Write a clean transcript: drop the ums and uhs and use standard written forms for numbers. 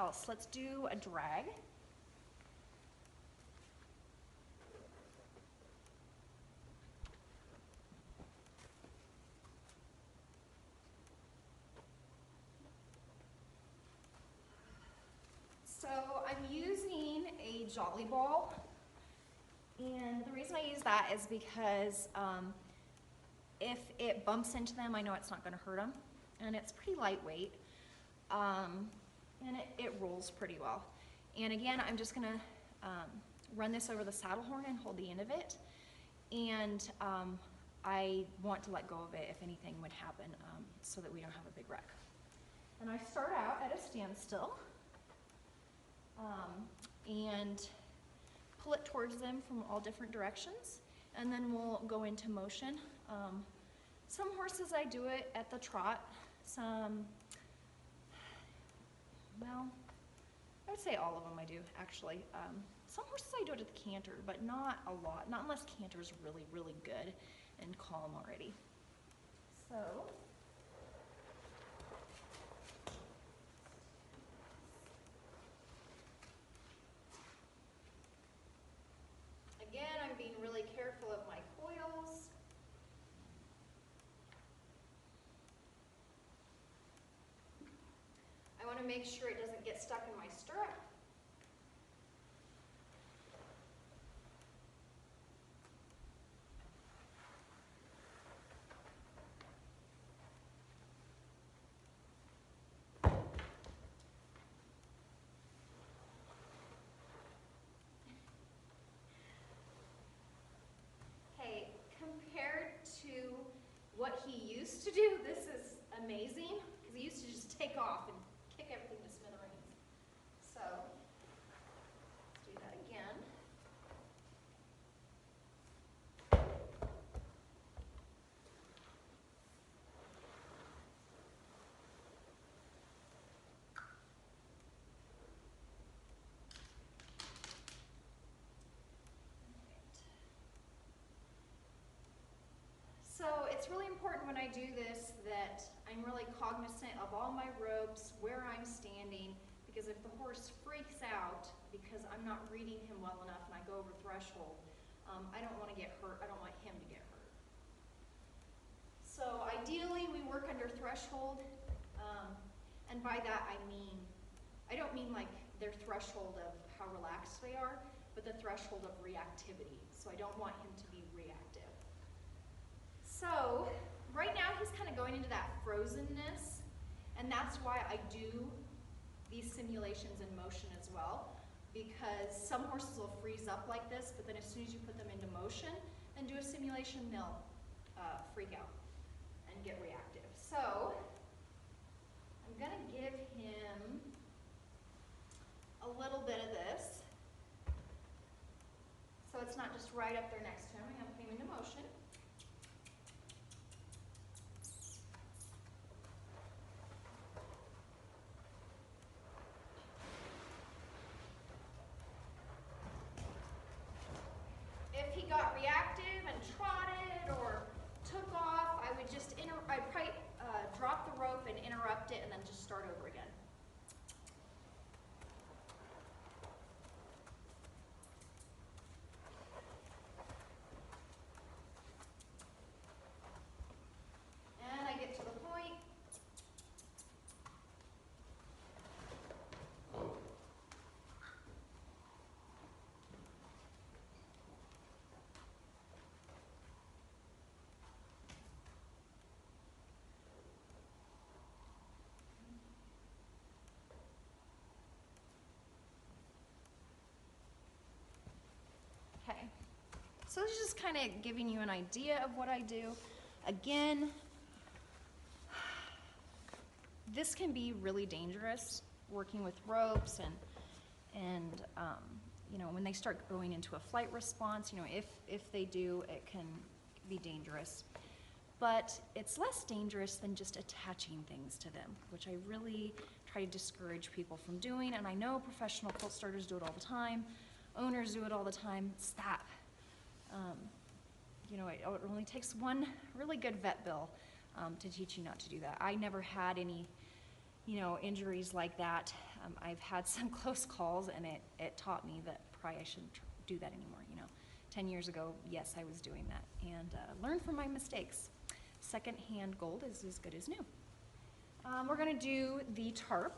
else? Let's do a drag. So I'm using a jolly ball, and the reason I use that is because if it bumps into them, I know it's not going to hurt them, and it's pretty lightweight, and it rolls pretty well. And again, I'm just going to run this over the saddle horn and hold the end of it, and I want to let go of it if anything would happen, so that we don't have a big wreck. And I start out at a standstill. And pull it towards them from all different directions, and then we'll go into motion. Some horses I do it at the trot, some, well, I would say all of them I do actually. Some horses I do it at the canter, but not a lot, not unless canter's really, really good and calm already. So, again, I'm being really careful of my coils. I want to make sure it doesn't get stuck in my stirrup. Compared to what he used to do, this is amazing, because he used to just take off and kick everything to smithereens. So, let's do that again. So it's really important when I do this that I'm really cognizant of all my ropes, where I'm standing, because if the horse freaks out because I'm not reading him well enough and I go over threshold, I don't want to get hurt. I don't want him to get hurt. So ideally we work under threshold, and by that I don't mean like their threshold of how relaxed they are, but the threshold of reactivity. So I don't want him to be reactive. So right now he's kind of going into that frozenness, and that's why I do these simulations in motion as well, because some horses will freeze up like this, but then as soon as you put them into motion and do a simulation, they'll freak out and get reactive. So I'm going to give him a little bit of this, so it's not just right up there next to him. I'm going to put him into motion. If he got reactive and trotted or took off, I'd probably drop the rope and interrupt it and then just start over again. And I get to the point. Okay, so this is just kind of giving you an idea of what I do. Again, this can be really dangerous, working with ropes and you know, when they start going into a flight response, you know, if they do, it can be dangerous. But it's less dangerous than just attaching things to them, which I really try to discourage people from doing, and I know professional colt starters do it all the time. Owners do it all the time. Stop. You know, it only takes one really good vet bill to teach you not to do that. I never had any, you know, injuries like that. I've had some close calls, and it taught me that probably I shouldn't do that anymore, you know. 10 years ago, yes, I was doing that, and learn from my mistakes. Second-hand gold is as good as new. We're gonna do the tarp.